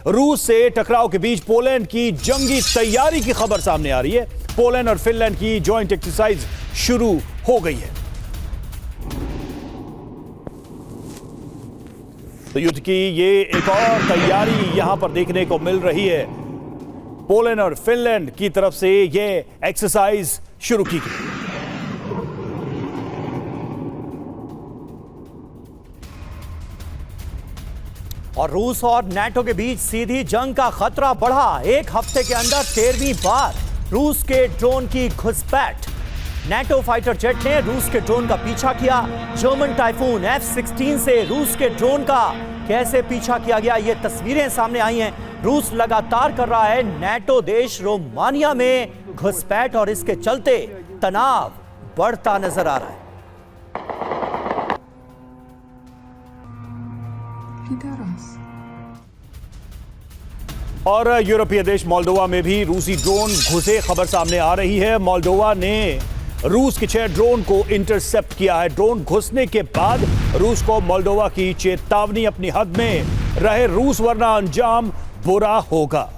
रूस से टकराव के बीच पोलैंड की जंगी तैयारी की खबर सामने आ रही है। पोलैंड और फिनलैंड की जॉइंट एक्सरसाइज शुरू हो गई है। तो युद्ध की ये एक और तैयारी यहां पर देखने को मिल रही है। पोलैंड और फिनलैंड की तरफ से ये एक्सरसाइज शुरू की गई। और रूस और नाटो के बीच सीधी जंग का खतरा बढ़ा। एक हफ्ते के अंदर 13वीं बार रूस के ड्रोन की घुसपैठ। नाटो फाइटर जेट ने रूस के ड्रोन का पीछा किया। जर्मन टाइफून F-16 से रूस के ड्रोन का कैसे पीछा किया गया, ये तस्वीरें सामने आई हैं। रूस लगातार कर रहा है नाटो देश रोमानिया में घुसपैठ और इसके चलते तनाव बढ़ता नजर आ रहा है। और यूरोपीय देश मोल्डोवा में भी रूसी ड्रोन घुसे खबर सामने आ रही है। मोल्डोवा ने रूस के 6 ड्रोन को इंटरसेप्ट किया है। ड्रोन घुसने के बाद रूस को मोल्डोवा की चेतावनी, अपनी हद में रहे रूस वरना अंजाम बुरा होगा।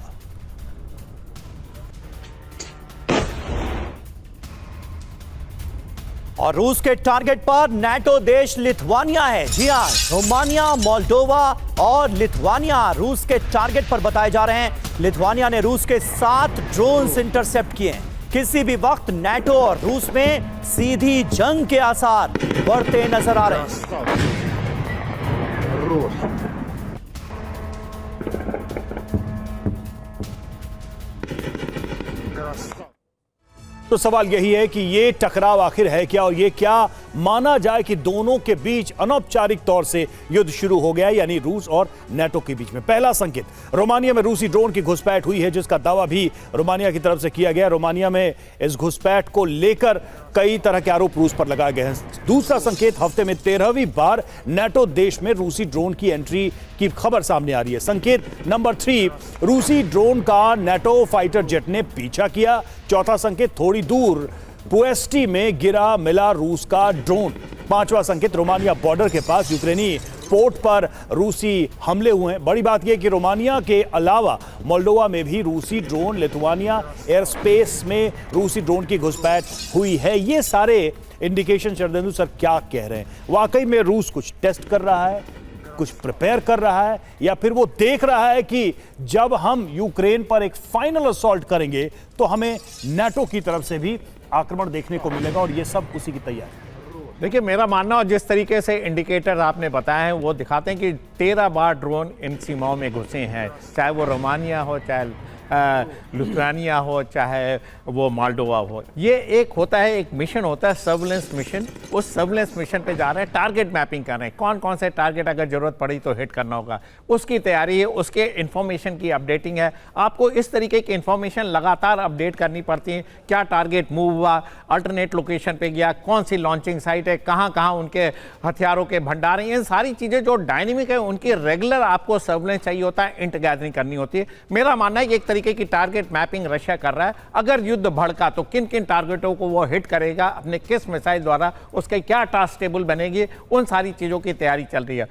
और रूस के टारगेट पर नाटो देश लिथुआनिया है। जी हां, रोमानिया, मोल्डोवा और लिथुआनिया रूस के टारगेट पर बताए जा रहे हैं। लिथुआनिया ने रूस के 7 ड्रोन्स इंटरसेप्ट किए हैं। किसी भी वक्त नाटो और रूस में सीधी जंग के आसार बढ़ते नजर आ रहे हैं। तो सवाल यही है कि ये टकराव आखिर है क्या, और ये क्या माना जाए कि दोनों के बीच अनौपचारिक तौर से युद्ध शुरू हो गया है, यानी रूस और नाटो के बीच में। पहला संकेत, रोमानिया में रूसी ड्रोन की घुसपैठ हुई है, जिसका दावा भी रोमानिया की तरफ से किया गया। रोमानिया में इस घुसपैठ को लेकर कई तरह के आरोप रूस पर लगाए गए हैं। दूसरा संकेत, हफ्ते में 13वीं बार नाटो देश में रूसी ड्रोन की एंट्री की खबर सामने आ रही है। संकेत नंबर 3, रूसी ड्रोन का नाटो फाइटर जेट ने पीछा किया। चौथा संकेत, थोड़ी दूर पुएस्टी में गिरा मिला रूस का ड्रोन। पांचवा संकेत, रोमानिया बॉर्डर के पास यूक्रेनी पोर्ट पर रूसी हमले हुए हैं। बड़ी बात यह कि रोमानिया के अलावा मोल्डोवा में भी रूसी ड्रोन, लिथुआनिया एयर स्पेस में रूसी ड्रोन की घुसपैठ हुई है। ये सारे इंडिकेशन शरदेंदु सर क्या कह रहे हैं? वाकई में रूस कुछ टेस्ट कर रहा है, कुछ प्रिपेयर कर रहा है, या फिर वो देख रहा है कि जब हम यूक्रेन पर एक फाइनल असॉल्ट करेंगे तो हमें नाटो की तरफ से भी आक्रमण देखने को मिलेगा, और ये सब उसी की तैयारी? देखिए, मेरा मानना, और जिस तरीके से इंडिकेटर आपने बताया है वो दिखाते हैं कि 13 बार ड्रोन इन सीमाओं में घुसे हैं, चाहे वो रोमानिया हो, चाहे लिथुआनिया हो, चाहे वो मोल्डोवा हो। ये एक होता है, एक मिशन होता है सर्विलेंस मिशन। उस सर्विलेंस मिशन पे जा रहे हैं, टारगेट मैपिंग कर रहे हैं, कौन कौन से टारगेट अगर जरूरत पड़ी तो हिट करना होगा, उसकी तैयारी है, उसके इंफॉर्मेशन की अपडेटिंग है। आपको इस तरीके की इंफॉर्मेशन लगातार अपडेट करनी पड़ती है। क्या टारगेट मूव हुआ, अल्टरनेट लोकेशन पे गया, कौन सी लॉन्चिंग साइट है, कहाँ कहाँ उनके हथियारों के भंडार हैं, इन सारी चीज़ें जो डायनेमिक है उनकी रेगुलर आपको सर्विलेंस चाहिए होता है, इंट गैदरिंग करनी होती है। मेरा मानना है कि एक तरीके की टारगेट मैपिंग रशिया कर रहा है। अगर युद्ध भड़का तो किन किन टारगेटों को वो हिट करेगा, अपने किस मिसाइल द्वारा, उसके क्या टास्क टेबल बनेगी, उन सारी चीजों की तैयारी चल रही है।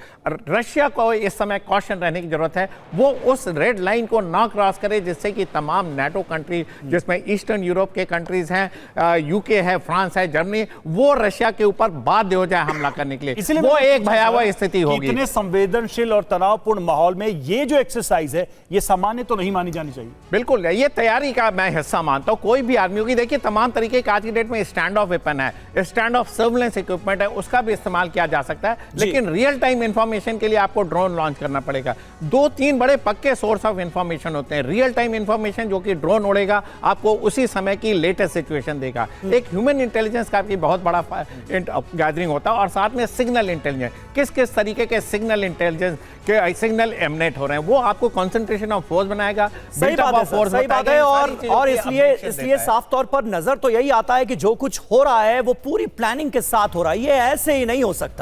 रशिया को इस समय कॉशन रहने की जरूरत है, वो उस रेड लाइन को ना क्रॉस करे जिससे कि तमाम नाटो कंट्री, जिसमें ईस्टर्न यूरोप के कंट्रीज हैं, यूके है, फ्रांस है, जर्मनी, वो रशिया के ऊपर बाध्य हो जाए हमला करने के लिए। वो एक भयावह स्थिति होगी। इतने संवेदनशील और तनावपूर्ण माहौल में ये जो एक्सरसाइज है, ये सामान्य तो नहीं मानी जानी चाहिए। बिल्कुल, ये तैयारी का मैं हिस्सा मानता हूं। कोई भी आदमी होगी, देखिए तमाम तरीके का आज की डेट में स्टैंड ऑफ वेपन है, स्टैंड ऑफ सर्विलेंस इक्विपमेंट है, उसका भी इस्तेमाल किया जा सकता है। लेकिन रियल टाइम इंफॉर्मेशन के लिए आपको ड्रोन लॉन्च करना पड़ेगा। 2-3 बड़े पक्के सोर्स ऑफ इंफॉर्मेशन होते हैं। रियल टाइम इंफॉर्मेशन जो कि ड्रोन उड़ेगा, आपको उसी समय की लेटेस्ट सिचुएशन देगा। एक ह्यूमन इंटेलिजेंस का भी बहुत बड़ा गैदरिंग होता है, और साथ में सिग्नल इंटेलिजेंस, किस किस तरीके के सिग्नल इंटेलिजेंस के सिग्नल एमनेट हो रहे हैं, वो आपको कंसंट्रेशन ऑफ फोर्स बनाएगा। सही बात है। और इसलिए साफ तौर पर नजर तो यही आता है कि जो कुछ हो रहा है वो पूरी प्लानिंग के साथ हो रहा है, ये ऐसे ही नहीं हो सकता।